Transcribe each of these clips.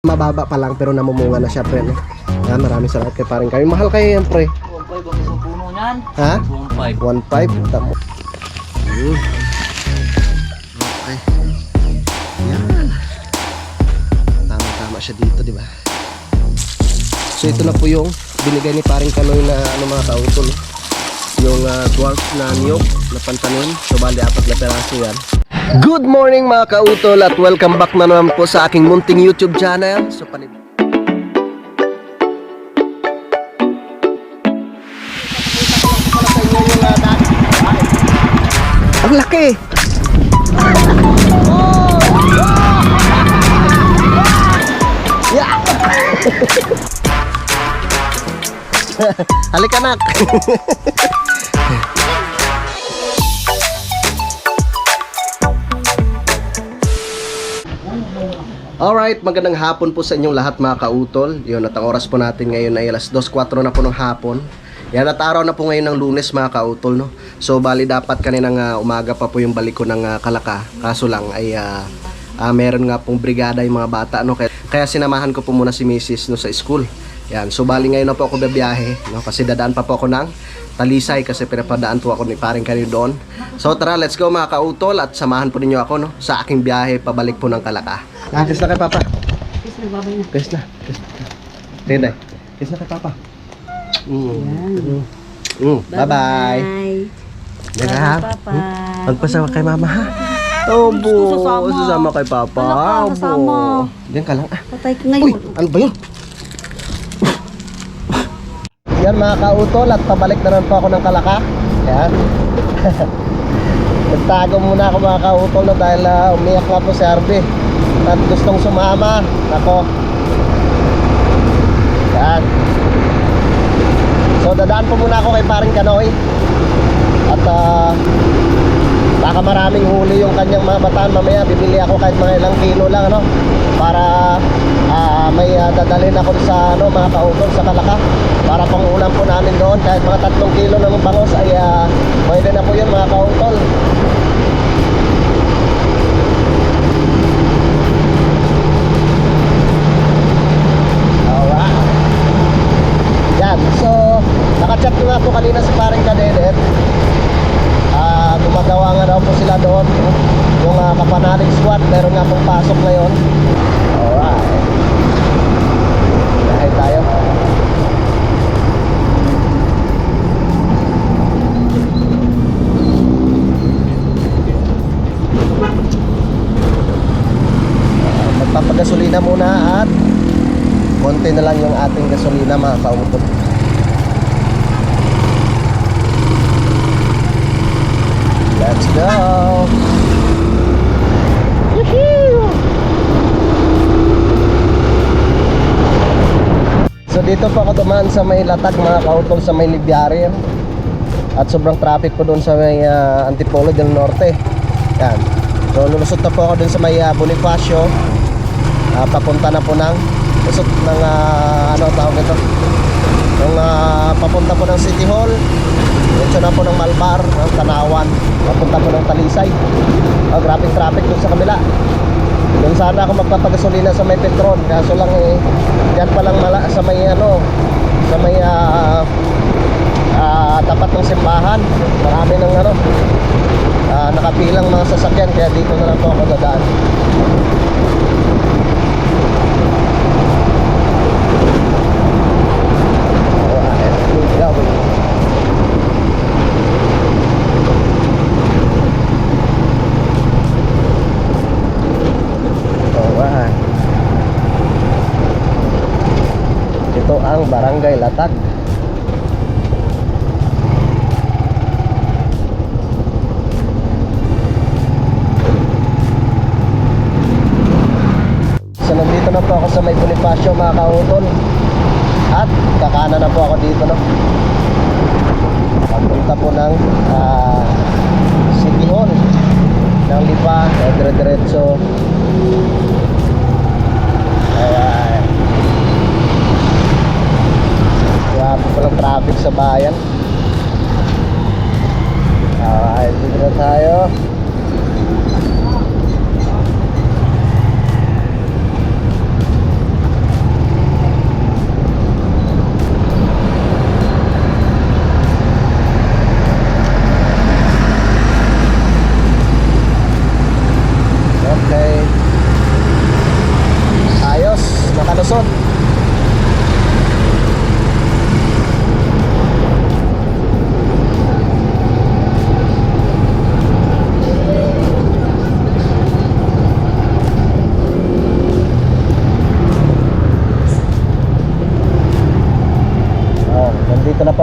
Mababa pa lang pero namumunga na siya, pre, no? Yan, maraming salamat kay paring kayo. Mahal kayo yan, pre. 1.5 ang isang puno niyan. Ha? 1.5. 1.5. Tamo. Okay. Yan. Tama-tama siya dito, di ba? So ito na po yung binigay ni paring Kanoy na mga kautol. Yung dwarf na niyog na pantanin. So bali 4 na peraso yan. Good morning mga kautol at welcome back na naman po sa aking munting YouTube channel. So ang laki! Yeah! Halika anak! Alright, magandang hapon po sa inyong lahat mga kautol. Yun, at ang oras po natin ngayon ay alas 2:04 na po ng hapon. Yan, at araw na po ngayon ng Lunes mga kautol, no? So bali dapat kaninang umaga pa po yung balik ko ng Kalaka. Kaso lang ay meron nga pong brigada yung mga bata, no? Kaya sinamahan ko po muna si Mrs. no, sa school. Yan, so bali ngayon na po ako babiyahe, no? Kasi dadaan pa po ako ng Talisay kasi pinapadaan po ako ni paring kanyo doon. So tara, let's go mga kautol at samahan po ninyo ako, no, sa aking biyahe pabalik po ng Kalaka. Kiss na kay Papa. Kiss na, babay na. Kiss na. Kiss na. Tinday. Kiss na kay Papa. Bye-bye. Yan ha. Papa. Magpasama kay Mama ha. Obo. Sasama kay Papa. Wala ka, sasama. Diyan ka lang ah. Patay ka ngayon. Uy, ano ba yun? Yan mga kautol at pabalik na naman po ako ng Kalaka. Yan. Nagtago muna ako mga kautol no, dahil umiyak nga po si Arby at gustong sumama. Nako. Yan. So dadaan po muna ako kay paring Kanoy. At baka maraming huli yung kanyang mga bataan. Mamaya bibili ako kahit mga ilang kilo lang, ano, para may dadalhin ako sa mga kautol sa Kalaka para pang ulam po namin doon. Kahit mga 3 kilo ng bangos ay pwede na po yun mga kautol. Yan, so nakachat ko nga po kanina si paring Kadedet. Gumagawa nga daw po sila doon yung kapanalig squad, meron nga pong pasok na yun. Alright, dahil tayo. Magpapagasolina muna at konti na lang yung ating gasolina mga kautol. Let's go! So dito po ako dumaan sa may Latag mga kautol, sa may Libyari. At sobrang traffic po doon sa may Antipolo del Norte. Yan. So lulusot na po ako doon sa may Bonifacio. Papunta na po ng lusot ng ano tawag ito, yung papunta po ng City Hall, diretso na po ng Malbar, ng Tanawan, papunta po ng Talisay. Grabing traffic doon sa kabila. Doon sana ako magpapagasolina sa may Petron, kaso lang yan pa lang sa may sa may tapat ng simbahan, marami ng nakapilang mga sasakyan, kaya dito na lang po ako dadaan. Ito ang Barangay Latag. So nandito na po ako sa may Bonifacio mga kautol. At kakana na po ako dito, no. Papunta po ng City Hall ng Lipa, dire-diretso. Ayan. Grabe palang traffic sa bayan. Alright, dito na tayo.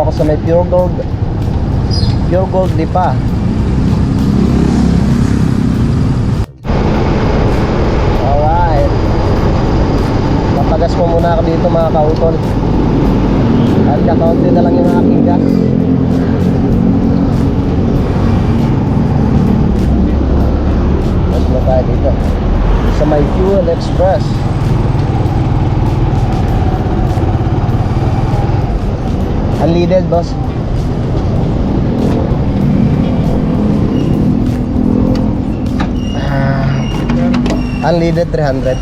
ako sa may Pure Gold. Pure Gold di pa. Alright. Papagas mo muna ako dito mga kautol. At kakaunti na lang yung aking gas. Mas na tayo dito sa may Fuel Express. Unleaded, boss. Unleaded 300.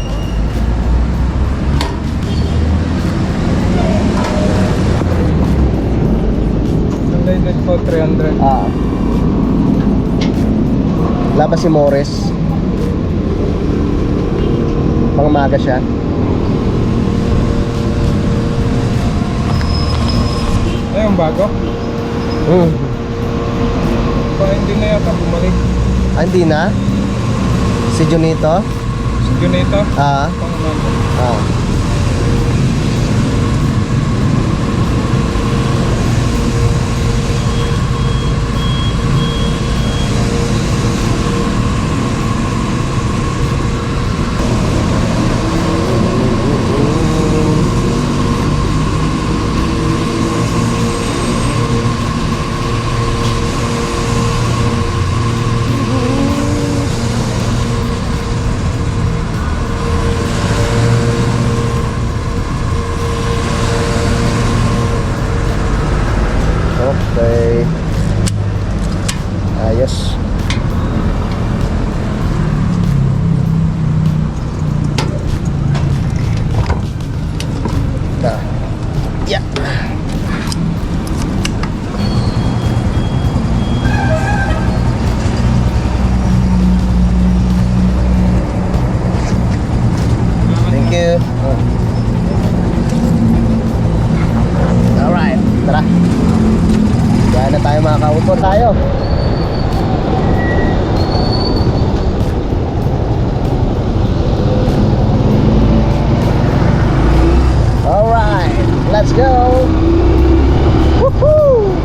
Unleaded po 300. Labas si Morris. Pangmaga siya. Ayun, bago. Hindi na yata bumalik. Hindi na? Si Junito? Si Junito. Ah. Pangunaga. Ah. Okay. Ayos. Nah. Ya. Thank you. Alright, tara. Kaya na tayo mga kautol tayo. Alright, let's go. Woohoo!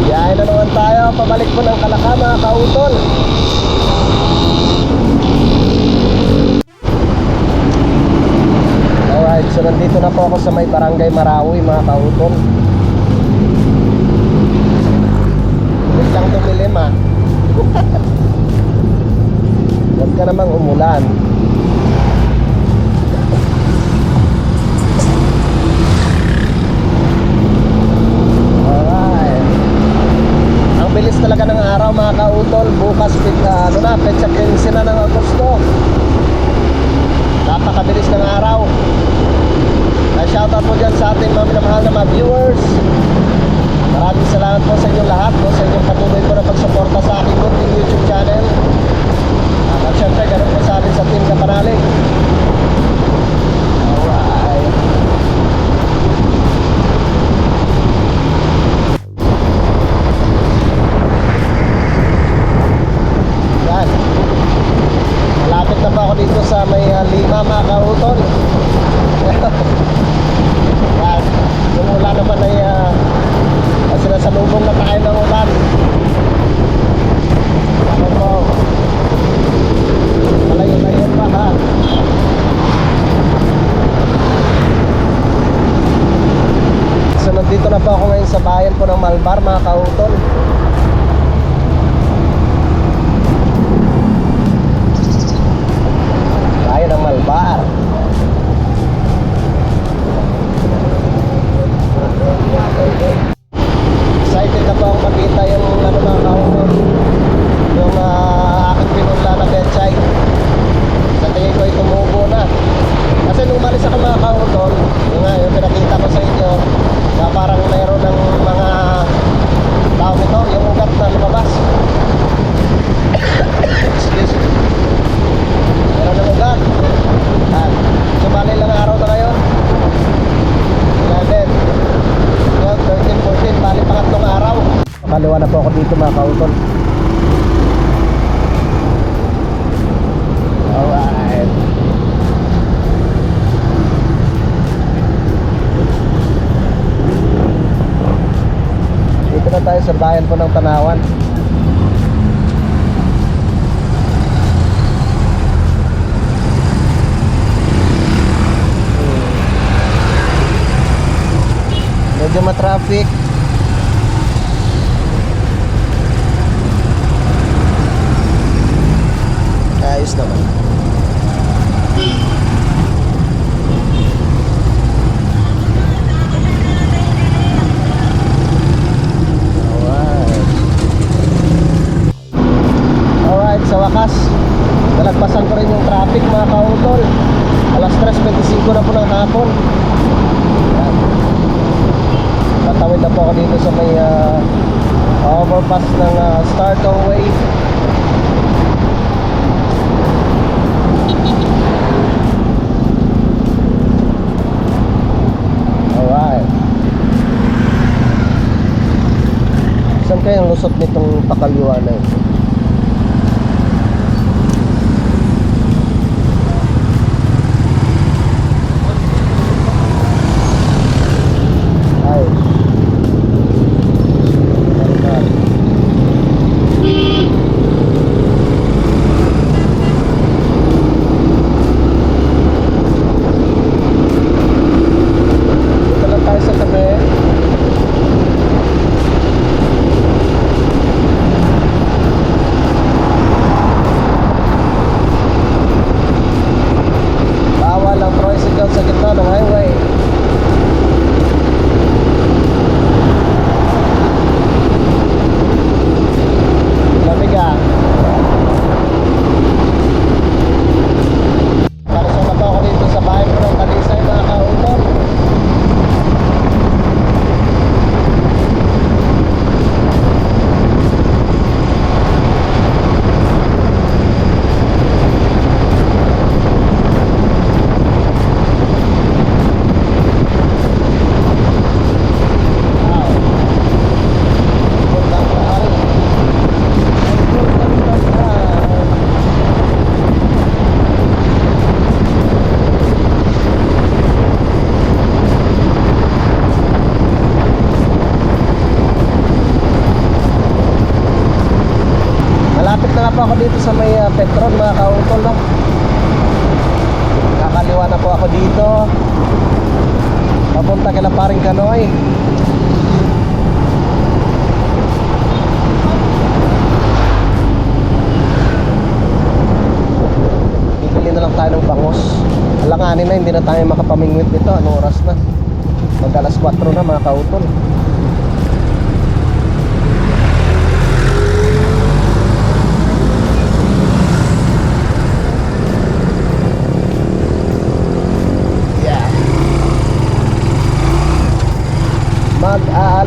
Biyahe na naman tayo. Pabalik po ng Kalaka mga kautol. Alright, so nandito na po ako sa may Barangay Marawi mga kautol. Wait lang tumilim ah. Huwag ka namang umulan. Alright. Ang bilis talaga ng araw mga kautol. Bukas petsa 15 na ng Agosto. Napakabilis ng araw. Shoutout po dyan sa ating mga minamahal na mga viewers. Maraming salamat po sa inyong lahat po, sa inyong patuloy po na pagsuporta sa aking munting YouTube channel. At syempre ganun po sa atin sa Team Kapanalig. Alright. Yan. Malapit na pa ako dito sa may Lima mga kautol. Yan. Yung ulan naman ay sinasalubong na tayo ng ulan. Ano po? Malayo-layo pa ha. So nandito na po ako ngayon sa bayan po ng Malbar mga kautol. Bayan ng Malbar. Excited na po ako makita yung ano mga kautol, yung aking pinunla na betchay. Sa tingin ko ay tumubo na. Kasi nung umalis ako mga kautol, yung pinakita ko sa inyo na parang mayroon ng mga sa bayan po ng Tanawan. Medyo matraffic. Ayos naman. Alright, sa wakas nalagpasan ko rin yung traffic mga kautol. Alas 3:25 na po ng hapon. Yan. Tatawid na po ako dito sa may overpass ng Startle Way. Alright. Saan kayang lusot nitong pakaliwa na ito? Ako dito sa may Petron mga kautol, no? Kakaliwa na po ako dito papunta kay Paring Kanoy. Bibili na lang tayo ng bangos. Alanganin na, hindi na tayo makapamingwit dito. Anong oras na? Mag alas 4 na mga kautol.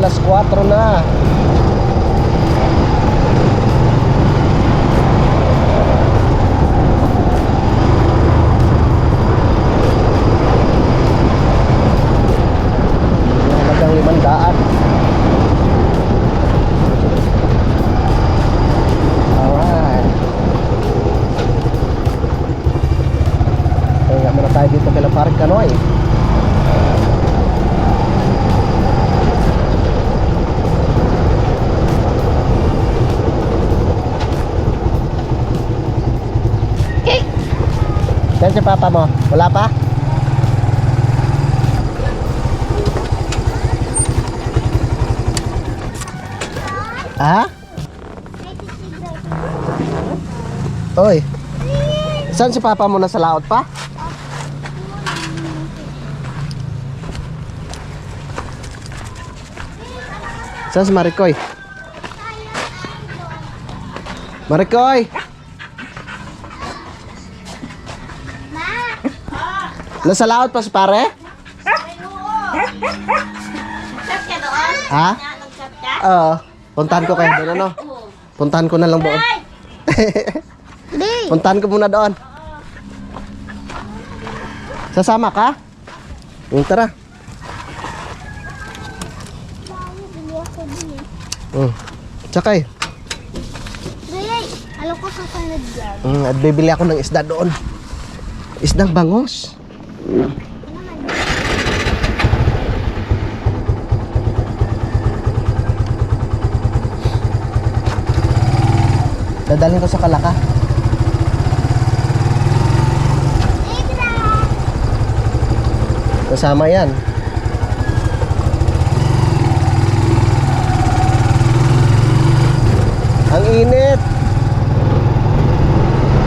Alas 4 na. Hanggang 500. Alright. Kaya muna tayo dito kay Paring Kanoy. Saan si papa mo? Wala pa? Ha? Oy. Saan si papa mo? Nasa laot pa? Saan si Maricoy? Maricoy! Nasa laot pa si pare? Ha? Oo. Puntahan ko kayo doon, ano? Puntahan ko na lang doon. Puntahan ko muna doon. Sasama ka? Tara. Tsakay. Alam ko susunod yan. At bibili ako ng isda doon. Isdang bangos. Dadalhin ko sa Kalaka. Kasama yan. Ang init.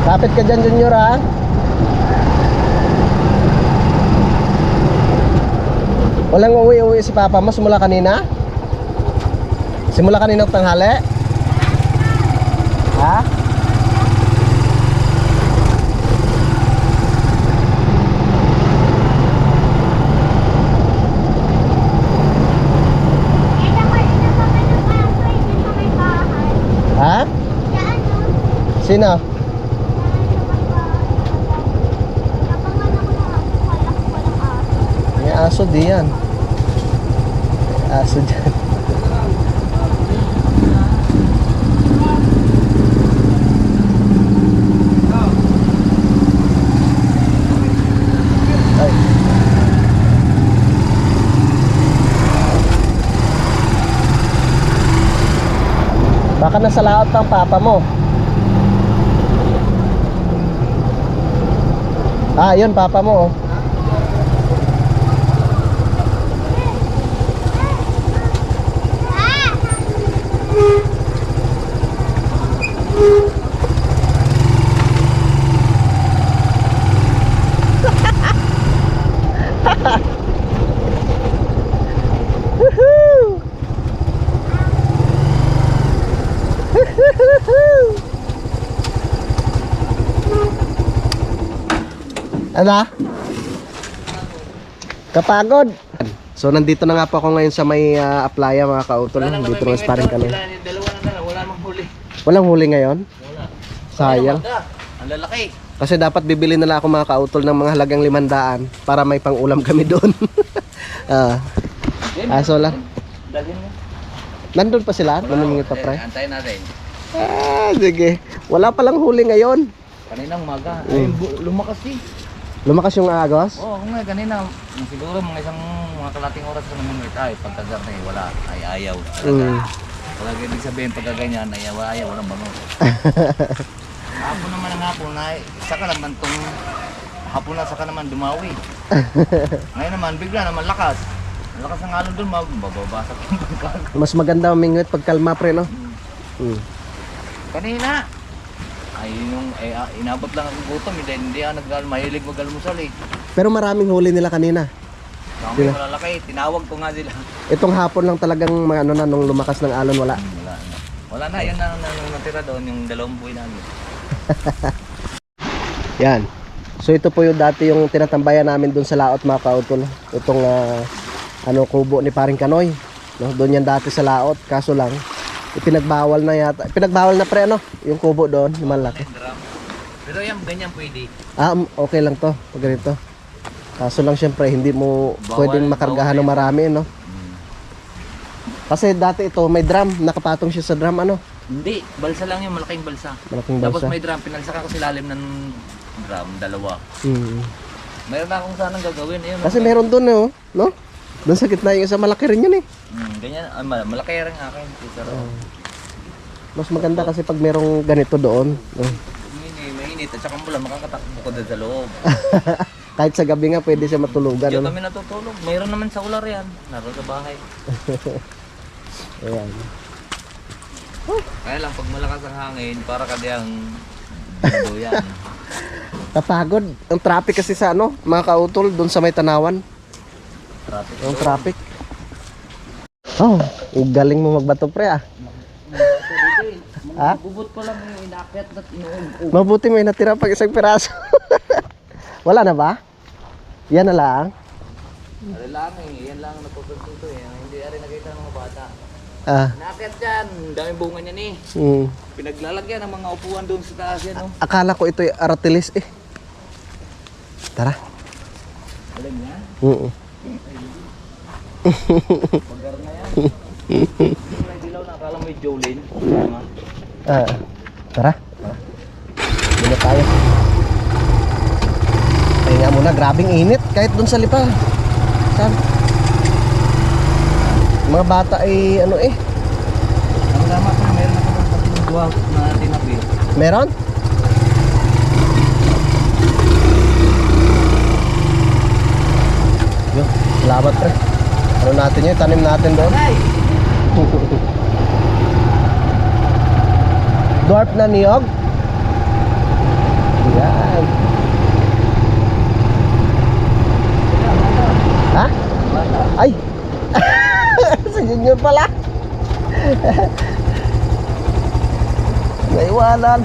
Kapit ka dyan, Junior, ha? Walang uwi si Papa mo simula kanina? Simula kanina tanghali? Ha? Ha? Sino? May aso di yan. May aso dyan. Ay. Baka nasa laot ng papa mo. Ah, yun papa mo. Oh. Ano? Kapagod. So nandito na nga po ako ngayon sa may Aplaya mga kautol. Dito na sparring kami. Dalawa na lang, wala namang huli. Walang huli ngayon? Wala. Sayang. Ang lalaki. Kasi dapat bibili na lang ako mga kautol ng mga halagang 500 para may pang-ulam kami doon. Aso lang. Dalhin mo. Nandun pa sila? Namimingit pa pre? Antayin natin. Sige. Wala palang huli ngayon. Kanina umaga. Ay, lumakas eh. Lumakas yung agos? Oo, kung nga kanina, siguro mga kalating oras ko naman ay pagkagar na wala, ay ayaw. Wala ibig sabihin pagka ganyan, ayaw, walang bango. Hapon naman ang hapon na, saka naman tong hapon na saka naman dumawi. Ngayon naman, bigla naman lakas. Lakas ng alon doon, mababasag yung bangkag. Mas maganda umingwit pag kalma pre no? Kanina, ay yung inabot lang ang gutom, hindi ako mahilig mag-almusal eh. Pero maraming huli nila kanina. Kami malalaki, tinawag ko nga sila. Itong hapon lang talagang ano na nung lumakas ng alon wala. Wala na, yan na natira doon, yung 2 buhay namin. Yan. So ito po yung dati yung tinatambayan namin doon sa laot mga kautol. Itong kubo ni Paring Kanoy. No, doon yan dati sa laot, kaso lang ipinagbawal na yata. Pinagbawal na pre ano, yung kubo doon, yung malaki. Pero yan, ganyan pwede. Okay lang to, pag ganito. Kaso lang syempre hindi mo pwedeng makargahan ng marami, no? Kasi dati ito may drum, nakapatong siya sa drum ano? Hindi, balsa lang yung malaking balsa. Malaking Tapos balsa. may drum, pinalsak ako sa ilalim ng drum, 2. Mayroon na akong sanang gagawin. Ayun, Kasi meron doon no? Doon sa gitna yung isa malaki rin yun eh. Ganyan, malaki rin akin. Mas maganda kasi pag merong ganito doon. Mainit at saka mula makakatakbo ko doon sa loob. Kahit sa gabi nga pwede siya matulugan. Diyan Ano? kami natutulog. Mayroon naman sa ular yan. Naroon sa bahay. Ayan. Kaya lang pag malakas ang hangin, para kadiyang bundo yan. Kapagod. Ang traffic kasi sa mga kautol doon sa may Tanawan. Traffic. Yung traffic. Oh, galing mo magbato pre ah. Ha? Bubot ko lang yung inakyat at inuun. Mabuti may natira pag isang piraso. Wala na ba? Yan na lang. Ano lang eh, yan lang ang napupunto eh. Hindi rin nakita ng mga bata. Ah. Inakyat dyan, daming bunga niyan eh. Pinaglalagyan ng mga upuan doon sa taas yan. Akala ko ito'y aratilis eh. Tara. Alam niya? Pagar na yan. May dilaw na, akala mo yung Jolene. Tara. Dito tayo. Pahinga muna, grabing init kahit dun sa lipa. Saan? Mga bata ay Ang tama ko, meron ako ng duwa na tinabi. Meron? Yun, salamat pre. Ano natin yun? Tanim natin doon. Dwarf na niyog. Yan. Ha? Ay! Si Junior pala. Naiwanan.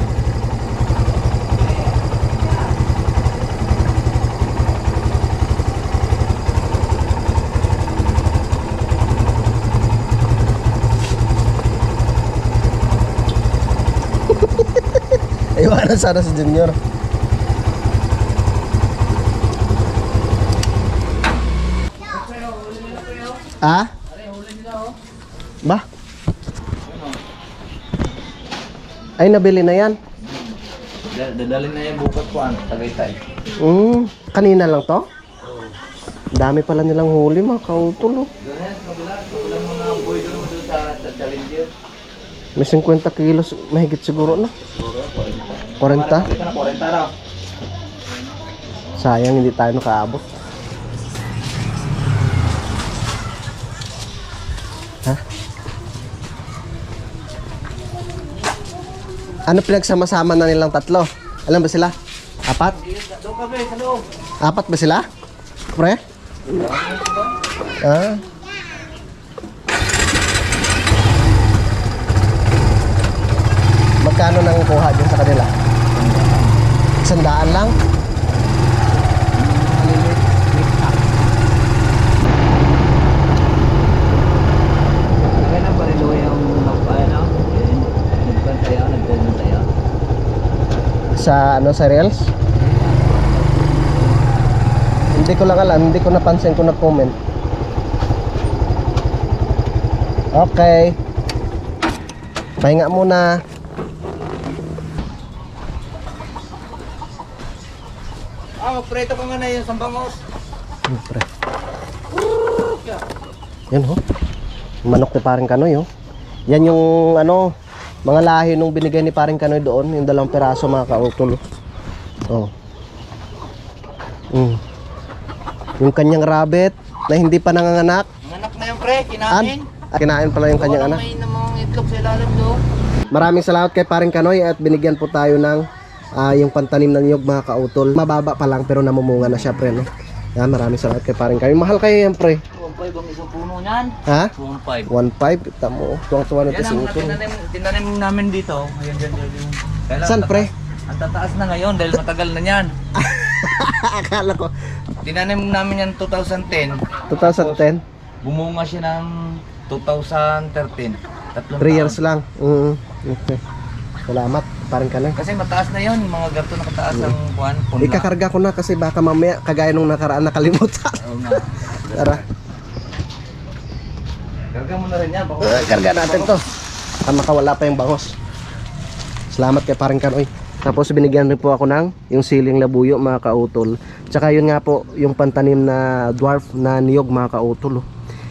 Iwanan sana si Junior. Ah? Ba? Ay, nabili na yan. Dadalhin na yan bukas po, Tagaytay. Kanina lang to? Dami pala nilang huli, mga kautol. Oh. Doon yan, kabilang mga boy doon sa Challenger. May 50 kilos, mahigit siguro na. Siguro, 40? 40 raw. Sayang, hindi tayo nakaabot. Ha? Ano pinagsama-sama na nilang tatlo? Alam ba sila? Apat? Doon ka, sa loob. Apat ba sila? Pre? Ah. Magkano nang kuha dyan sa kanila? 100 lang? Kaya na barilo yung nagkantaya. Sa ano, sa Reels? Hindi ko lang alam, hindi ko napansin kung nag-comment. Okay. Pahinga muna. Magpreto ko nga na yung sambangos. Siyempre. Yan ho. Manok ni Paring Kanoy ho. Yan yung ano, mga lahi nung binigay ni Paring Kanoy doon, yung 2 piraso mga kautol. Oh. Yung kanyang rabbit na hindi pa nanganganak. Anak na yung pre, kinain. Kinain pala yung kanyang anak. May namang itlog sa ilalim doon. Maraming salamat kay Paring Kanoy at binigyan po tayo ng yung pantanim ng niyog mga kautol. Mababa pa lang pero namumunga na siya pre no. Yan, maraming salamat kay Paring Kanoy. Mahal kayo yan pre. 1.5 ang isang puno niyan. Ha? 1.5. 1.5. Tamo. Tuwang-tuwa na ito Yan si ang Utol. tinanim namin dito. Ayun dyan. Saan pre? Ang tataas na ngayon dahil matagal na yan. Akala ko Tinanim namin yan 2010. 2010. Bumunga siya ng 2013. 3 years lang. Okay. Salamat, Paring Kanoy. Kasi mataas na yun, mga ganito nakataas ang kuhan. Ikakarga ko na kasi baka mamaya kagaya nung nakaraan nakalimutan. Oo nga. Tara. Karga mo na rin yan. Baka Karga natin to. Makawala pa yung bangos. Salamat kay Paring Kanoy. Tapos binigyan rin po ako ng yung siling labuyo mga kautol. Tsaka yun nga po yung pantanim na dwarf na niyog mga kautol.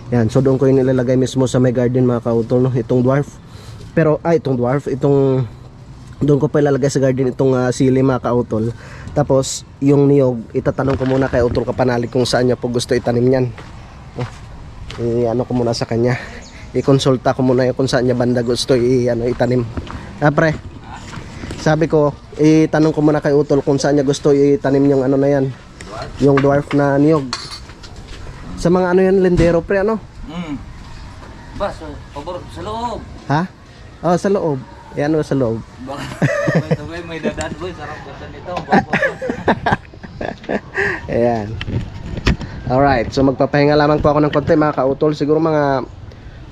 Yan, so doon ko yung nilalagay mismo sa my garden mga kautol no? Itong dwarf. Pero itong dwarf, doon ko pa ilalagay sa garden itong sili mga kautol. Tapos yung niyog, itatanong ko muna kay Utol Kapanalig kung saan niya po gusto itanim yan. Ano ko muna sa kanya. I-consulta ko muna kung saan niya banda gusto itanim. Pre, sabi ko, itanong ko muna kay Utol kung saan niya gusto itanim yung ano na yan. Yung dwarf na niyog. Sa mga ano yan, lindero pre, ano? Bas, pabor sa loob. Ha? Oh, sa loob. Yan o, sa loob. Baka may dadaan boy, sarap ganda nito. Ayan. Alright, so magpapahinga lamang po ako ng konti mga kautol. Siguro mga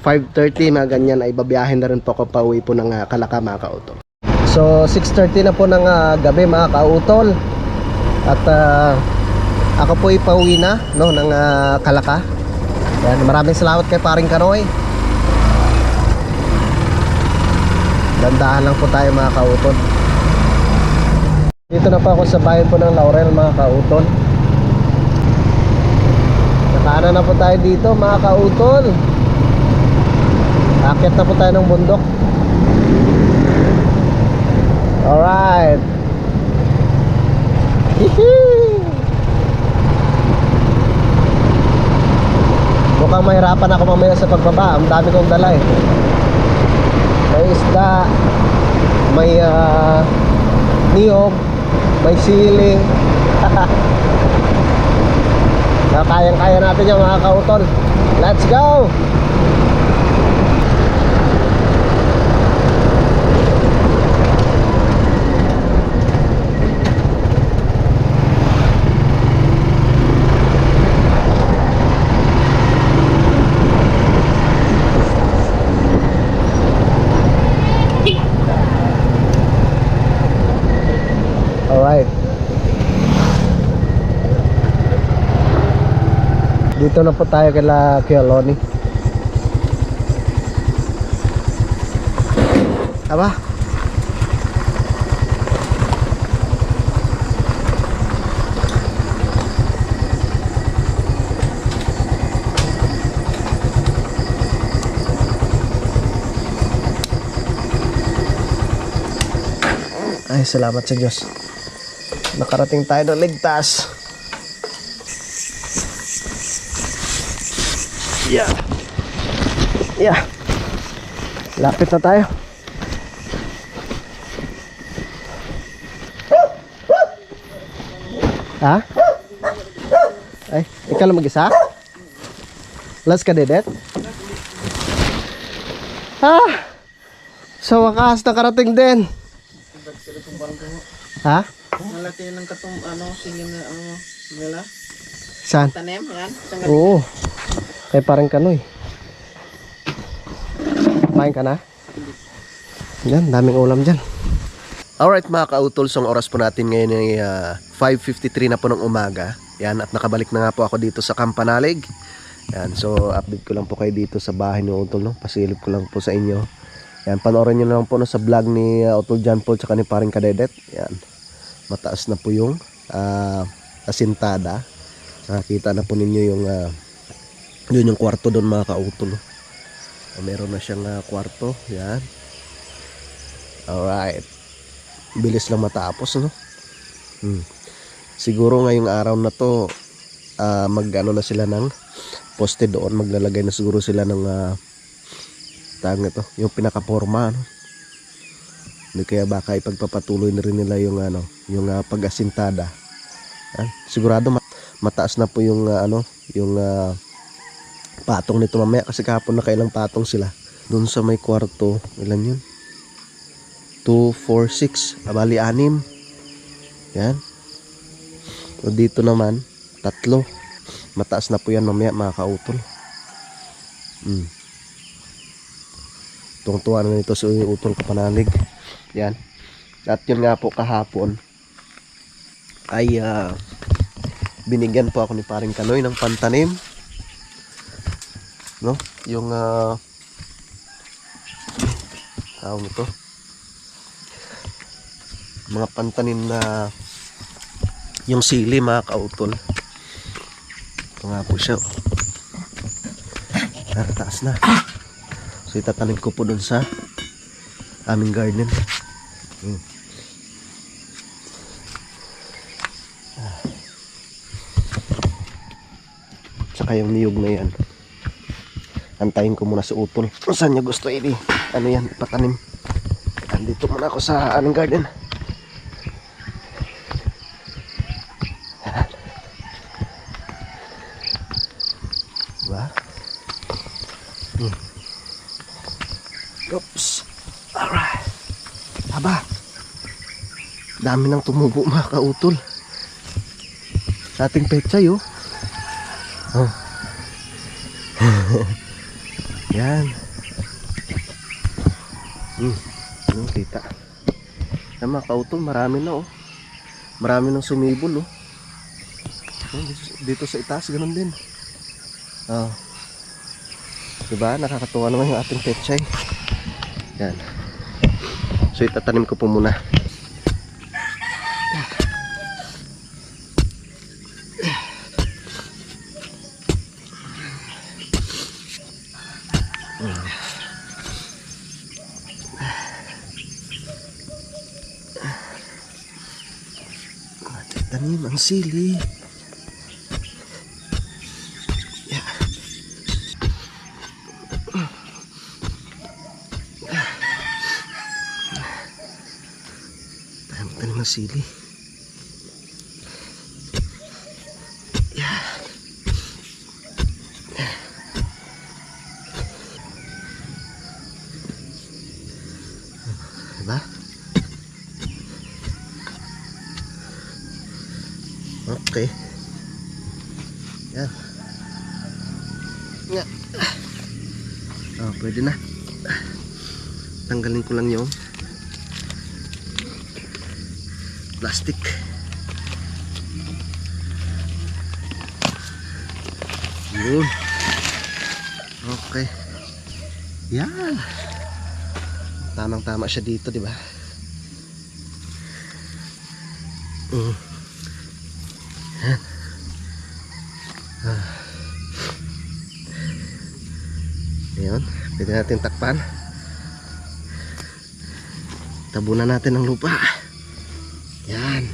5:30 mga ganyan ay babiyahin na rin po ako pauwi po ng Kalaka mga kautol. So 6:30 na po ng gabi mga kautol. At ako po ipauwi na no, ng Kalaka. Ayan, maraming salamat kay Paring Kanoy. Dandahan lang po tayo mga kautol. Dito na po ako sa bayan po ng Laurel mga kautol. Nakaanan na po tayo dito mga kautol. Akit na po tayo ng bundok. Alright. Hihi. Mukhang mahirapan ako mamaya sa pagbaba. Ang dami kong dala eh. May isda, may niyog, may sili. Kayang-kaya natin yung mga kautol. Let's go! Alright. Dito na po tayo kila Kuya Lonnie. Aba? Ay, salamat sa Diyos. Nakarating tayo ng ligtas. Yeah. Yeah. Lapit na tayo. Ha? Ay, ikaw lang mag-isa? Last ka, Dedet? Ha? Sa wakas, nakarating din. Ha? Malaki ng katong singin na nila. Saan? Tanim yan. Oo. Kaya parang kanoy. Kumain ka na? Yan, daming ulam dyan. Alright mga kautol, ang oras po natin ngayon ay 5:53 na po ng umaga. Yan, at nakabalik na nga po ako dito sa Campanalig. Yan, so update ko lang po kayo dito sa bahay ni Utol, no? Pasilip ko lang po sa inyo. Yan, panoorin nyo lang po no, sa vlog ni Utol John Paul tsaka ni Paring Kadedet. Yan, mataas na po yung asintada. Nakakita na po ninyo yung yun yung kwarto doon mga kautol. Meron na siyang kwarto. Yan. Alright. Bilis lang matapos, no? Siguro ngayong araw na to mag-ano na sila ng poste doon. Maglalagay na siguro sila ng tawag ito, yung pinaka-forma, no? Hindi kaya baka ipagpapatuloy na rin nila yung yung pag-asintada. Sigurado mataas na po yung yung patong nito mamaya kasi kahapon nakailang patong sila. Doon sa may kwarto, ilan yun? 2, 4, 6, bali 6. Yan. So dito naman 3. Mataas na po yan mamaya mga kautol. Tungtuwa na nito si Utol Kapanalig. Yan. At yun nga po kahapon ay binigyan po ako ni Paring Kanoy ng pantanim, no? Yung tawag nito, mga pantanim na yung sili mga kautol. Ito nga po siya. Taas na. So itatanim ko po dun sa aming garden. Tsaka yung niyog na yan, antayin ko muna si Utol kung saan niya gusto ipatanim. Andito muna ako sa aming garden. Diba? Oops. Alright. Aba, dami nang tumubo mga kautol sa ating pechay, oh. Oh. Yan. Yung kita. Yan mga kautol, marami na, oh. Marami nang sumibol, oh. Dito sa itaas, ganun din. Oh. Diba? Nakakatuwa naman yung ating pechay. Yan. So itatanim ko po muna. tanim ang sili. Yeah. Tanim ang sili. Yeah. Diba? Okay. Yan. Nga. Oh, pwede na. Tanggalin ko lang yung plastic. Yun. Okay. Yan. Tamang-tama siya dito, di ba? Yan. Ayan, pwede natin takpan. Tabunan natin ng lupa. Yan.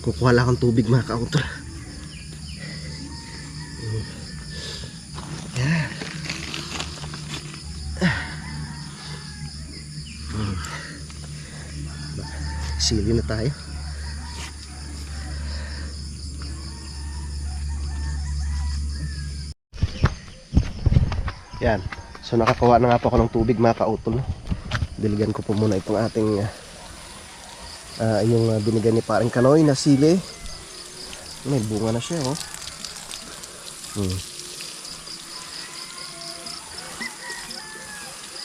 Kukuha lang akong tubig mga kautol. Yan. Sili na tayo. Yan. So nakakuha na nga po ako ng tubig mga kautol. Diligan ko po muna itong ating yung binigay ni paring Kanoy na sili. May bunga na siya, oh.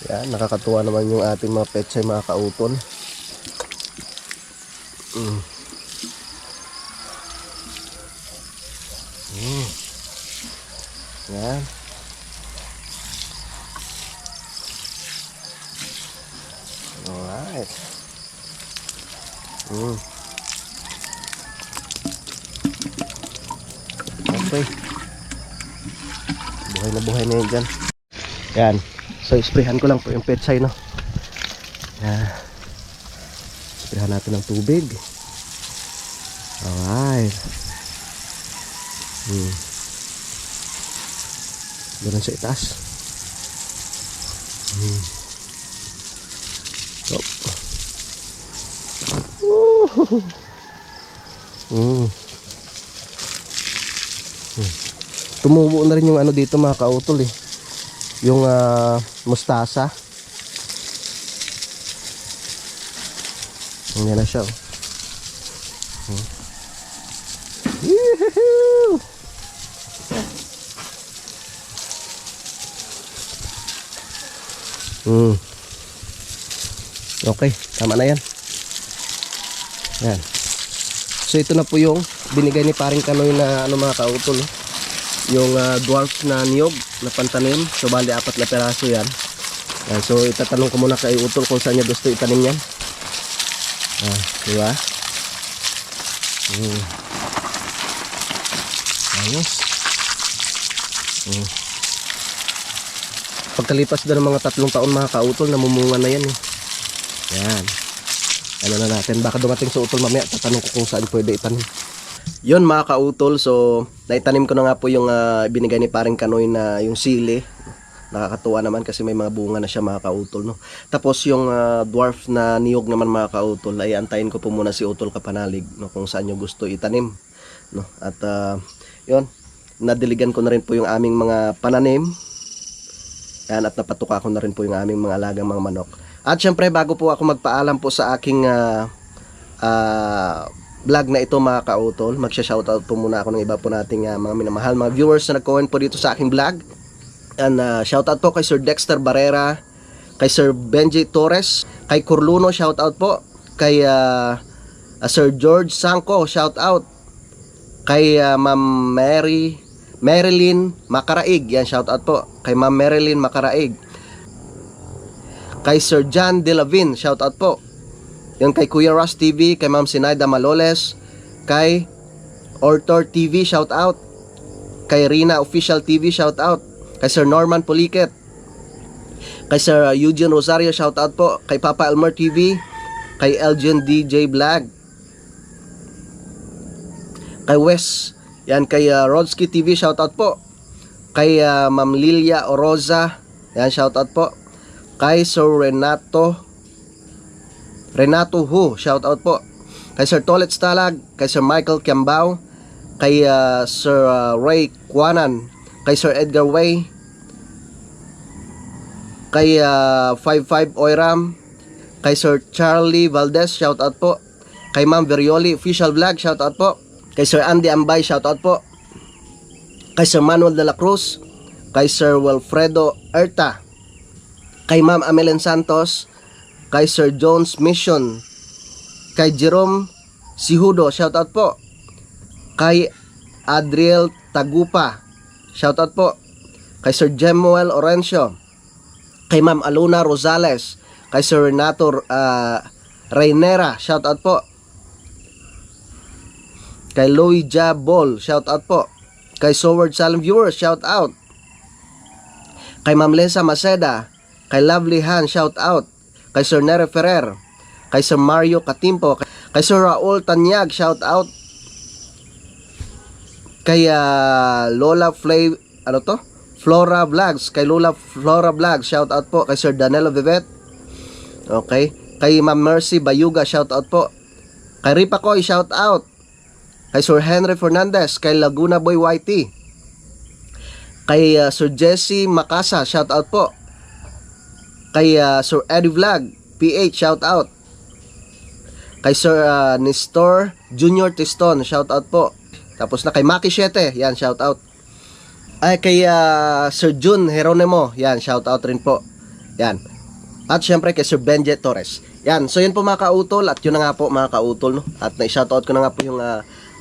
Yan, nakakatuwa naman yung ating mga pechay mga kautol. Yan. Alright. Okay. Buhay na yun dyan. Yan. So, isprayhan ko lang po yung pechay, no? Yan. Isprayhan natin ng tubig. Alright. Ganun sa itaas. Stop. Tumubo na rin yung ano dito mga kautol eh. Yung mustasa. Yan na siya, oh. Yee-hoo! Okay, tama na yan. Yan. So ito na po yung binigay ni paring Kanoy na ano mga kautol, oh. Yung dwarf na niyog na pantanim. So bali 4 na peraso yan. So itatanong ko muna kay Utol kung saan niya gusto itanim yan. Diba? Ayos. Pagkalipas doon ng mga 3 taon mga kautol, namumunga na yan eh. Yan. Ano na natin, baka dumating sa utol mamaya, tatanong ko kung saan pwede itanim. Yun mga kautol, so naitanim ko na nga po yung binigay ni paring Kanoy na yung sili. Nakakatuwa naman kasi may mga bunga na siya mga kautol, no? Tapos yung dwarf na niyog naman mga kautol, ay antayin ko po muna si Utol Kapanalig, no, kung saan nyo gusto itanim, no? At yun, nadiligan ko na rin po yung aming mga pananim. Yan, at napatuka ko na rin po yung aming mga alagang mga manok. At syempre bago po ako magpaalam po sa aking vlog na ito mga kautol, magsha-shoutout po muna ako ng iba po nating mga minamahal, mga viewers na nag-comment po dito sa aking vlog. And shoutout po kay Sir Dexter Barrera, kay Sir Benji Torres, kay Curluno, shoutout po, kay Sir George Sanko, shoutout, kay Ma'am Marilyn Macaraig, yan, shoutout po, kay Ma'am Marilyn Macaraig, kay Sir John Delavin, shoutout po, yan, kay Kuya Ross TV, kay Ma'am Sinaida Maloles, kay Ortor TV, shoutout, kay Rina Official TV, shoutout, kay Sir Norman Puliket, kay Sir Eugene Rosario, shoutout po, kay Papa Elmer TV, kay Elgin DJ Vlog, Kay Wes, yan, kay Rodsky TV, shoutout po. Kay Ma'am Lilia Oroza, yan, shoutout po. Kay Sir Renato Hu, shoutout po. Kay Sir Tolet Stalag, kay Sir Michael Kiambao, kay Sir Ray Kuanan, kay Sir Edgar Way, kay 55 Oiram, kay Sir Charlie Valdez, shoutout po. Kay Ma'am Verioli Official Vlog, shoutout po. Kay Sir Andy Ambay, shoutout po. Kay Sir Manuel de la Cruz, kay Sir Wilfredo Erta, kay Ma'am Amelen Santos, kay Sir Jones Mission, kay Jerome Sihudo, shoutout po. Kay Adriel Tagupa, shoutout po. Kay Sir Jemuel Orencio, kay Ma'am Aluna Rosales, kay Sir Renato Reynera, shoutout po. Kay Louis Jabol, shoutout po. Kay Soward Salem Viewers, shoutout. Kay Ma'am Lesa Maceda, kay Lovely Han, shoutout. Kay Sir Nere Ferrer, kay Sir Mario Katimpo, kay Sir Raul Tanyag, shoutout. Kay Lola Flora Vlogs, kay Lola Flora Vlogs, shoutout po. Kay Sir Danilo Vivet, okay. Kay Ma'am Mercy Bayuga, shoutout po. Kay Ripa Koy, shoutout. Kay Sir Henry Fernandez, kay Laguna Boy YT, kay Sir Jesse Macasa, shoutout po. Kay Sir Eddie Vlog PH, shoutout. Kay Sir Nestor Junior Tiston, shoutout po. Tapos na kay Maki 7, yan, shoutout. Ay kay Sir Jun Geronimo, yan, shoutout rin po. Yan. At syempre kay Sir Benjet Torres. Yan, so yun po mga kautol, at yun na nga po mga kautol, no. At na-shoutout ko na nga po yung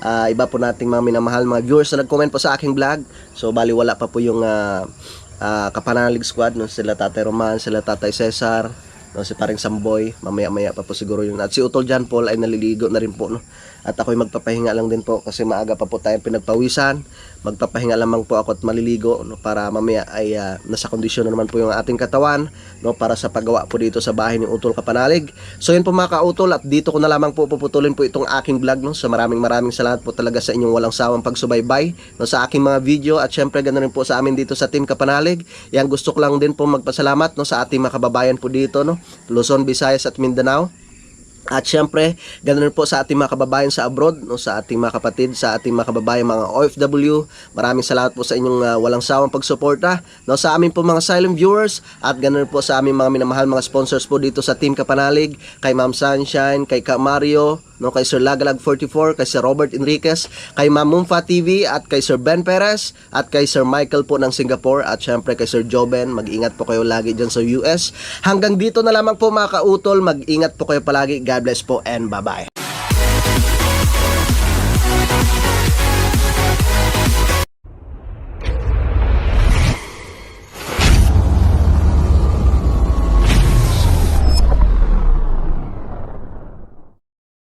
iba po nating mga minamahal mga viewers na nag-comment po sa aking vlog. So bali wala pa po yung Kapanalig Squad, no, sila Tatay Roman, sila Tatay Cesar, no, si Paring Samboy, mamaya-maya pa po siguro yun. At si Utol John Paul ay naliligo na rin po, no. At ako'y magpapahinga lang din po kasi maaga pa po tayong pinagpawisan. Magpapahinga lamang po ako at maliligo, no, para mamaya ay nasa kondisyon na naman po yung ating katawan, no, para sa paggawa po dito sa bahay ni Utol Kapanalig. So yun po mga kautol, at dito ko na lamang po puputulin po itong aking vlog, no. So maraming salamat po talaga sa inyong walang sawang pagsubaybay, no, sa aking mga video, at syempre ganoon rin po sa amin dito sa Team Kapanalig. Yang gusto ko lang din po magpasalamat, no, sa ating mga kababayan po dito, no, Luzon, Visayas at Mindanao. At syempre, ganoon rin po sa ating mga kababayan sa abroad, no, sa ating mga kapatid, sa ating mga kababayan mga OFW. Maraming salamat po sa inyong walang sawang pagsuporta, no, sa aming po mga silent viewers, at ganoon po sa aming mga minamahal mga sponsors po dito sa Team Kapanalig, kay Ma'am Sunshine, kay Ka Mario, no, kay Sir Lagalag 44, kay Sir Robert Enriquez, kay Ma'am Mumfa TV, at kay Sir Ben Perez, at kay Sir Michael po ng Singapore, at syempre kay Sir Joben. Mag-ingat po kayo lagi dyan sa US. Hanggang dito na lamang po mga kautol. Mag-ingat po kayo palagi. God bless po and bye-bye.